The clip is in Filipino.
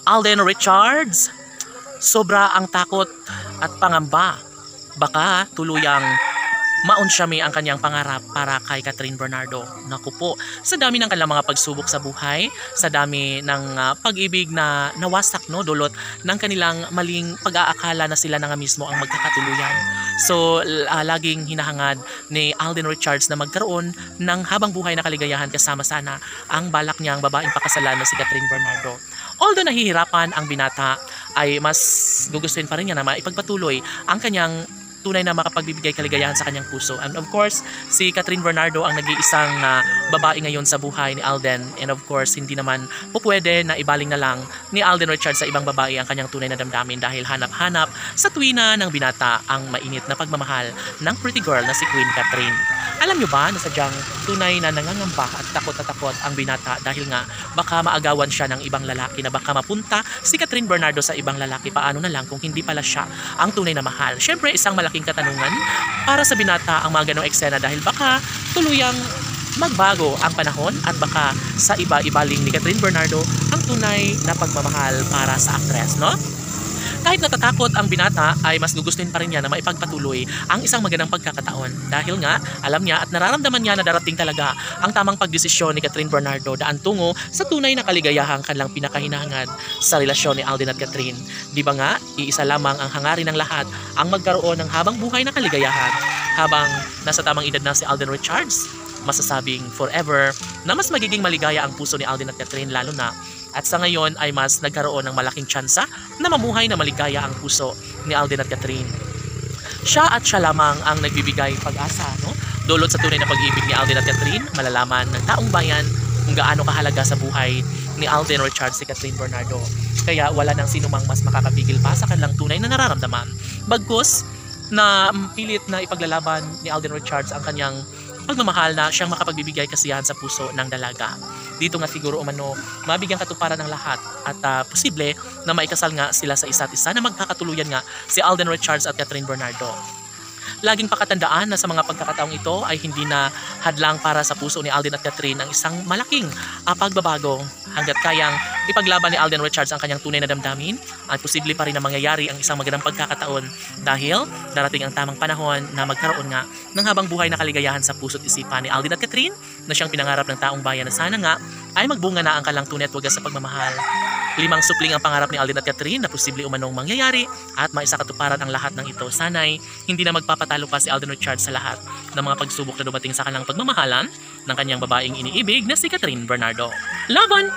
Alden Richards, sobra ang takot at pangamba. Baka tuluyang maunsyami ang kanyang pangarap para kay Catherine Bernardo. Naku po, sa dami ng kanilang mga pagsubok sa buhay, sa dami ng pag-ibig na nawasak, no, dulot ng kanilang maling pag-aakala na sila na nga mismo ang magkakatuluyan. So, laging hinahangad ni Alden Richards na magkaroon ng habang buhay na kaligayahan kasama sana ang balak niyang babaeng pakasalan na si Catherine Bernardo. Although nahihirapan ang binata, ay mas gugustuhin pa rin niya na maipagpatuloy ang kanyang tunay na makapagbibigay kaligayahan sa kanyang puso. And of course, si Catherine Bernardo ang nag-iisang babae ngayon sa buhay ni Alden. And of course, hindi naman po pwede na ibaling na lang ni Alden Richards sa ibang babae ang kanyang tunay na damdamin dahil hanap-hanap sa tuwina ng binata ang mainit na pagmamahal ng pretty girl na si Queen Catherine. Alam nyo ba na sadyang tunay na nangangamba at takot na takot ang binata dahil nga baka maagawan siya ng ibang lalaki, na baka mapunta si Catherine Bernardo sa ibang lalaki, paano na lang kung hindi pala siya ang tunay na mahal. Syempre, isang malaking katanungan para sa binata ang mga ganong eksena dahil baka tuluyang magbago ang panahon at baka sa iba-ibaling ni Catherine Bernardo ang tunay na pagmamahal para sa aktres, no? Kahit natatakot ang binata ay mas gugustuhin pa rin niya na maipagpatuloy ang isang magandang pagkakataon dahil nga alam niya at nararamdaman niya na darating talaga ang tamang pagdesisyon ni Catherine Bernardo daan tungo sa tunay na kaligayahang kanilang pinakahinahangad sa relasyon ni Alden at Catherine. Di ba nga, iisa lamang ang hangarin ng lahat ang magkaroon ng habang buhay na kaligayahan. Habang nasa tamang edad na si Alden Richards, masasabing forever na mas magiging maligaya ang puso ni Alden at Catherine, lalo na at sa ngayon ay mas nagkaroon ng malaking tsansa na mamuhay na maligaya ang puso ni Alden at Catherine. Siya at siya lamang ang nagbibigay pag-asa, no? Dulot sa tunay na pag-ibig ni Alden at Catherine, malalaman ng taong bayan kung gaano kahalaga sa buhay ni Alden Richards si Catherine Bernardo. Kaya wala nang sinumang mas makakapigil pa sa kanilang tunay na nararamdaman. Bagkus na pilit na ipaglalaban ni Alden Richards ang kanyang pagmamahal na siyang makapagbibigay kasiyahan sa puso ng dalaga. Dito nga siguro umano mabigyang katuparan ng lahat at posible na maikasal nga sila sa isa't isa na magkakatuluyan nga si Alden Richards at Catherine Bernardo. Laging pakatandaan na sa mga pagkakataong ito ay hindi na hadlang para sa puso ni Alden at Catherine ang isang malaking pagbabago. Hanggat kayang ipaglaban ni Alden Richards ang kanyang tunay na damdamin, ay posible pa rin na mangyayari ang isang magandang pagkakataon dahil darating ang tamang panahon na magkaroon nga ng habang buhay na kaligayahan sa puso't isipan ni Alden at Catherine na siyang pinangarap ng taong bayan na sana nga ay magbunga na ang kanilang tunay at wagas sa pagmamahal. 5 supling ang pangarap ni Alden at Catherine na posible umanong mangyayari at maisakatuparan ang lahat ng ito. Sana'y hindi na magpapatalo pa si Alden Richards sa lahat ng mga pagsubok na dumating sa kanilang pagmamahalan ng kanyang babaeng iniibig na si Catherine Bernardo. Laban!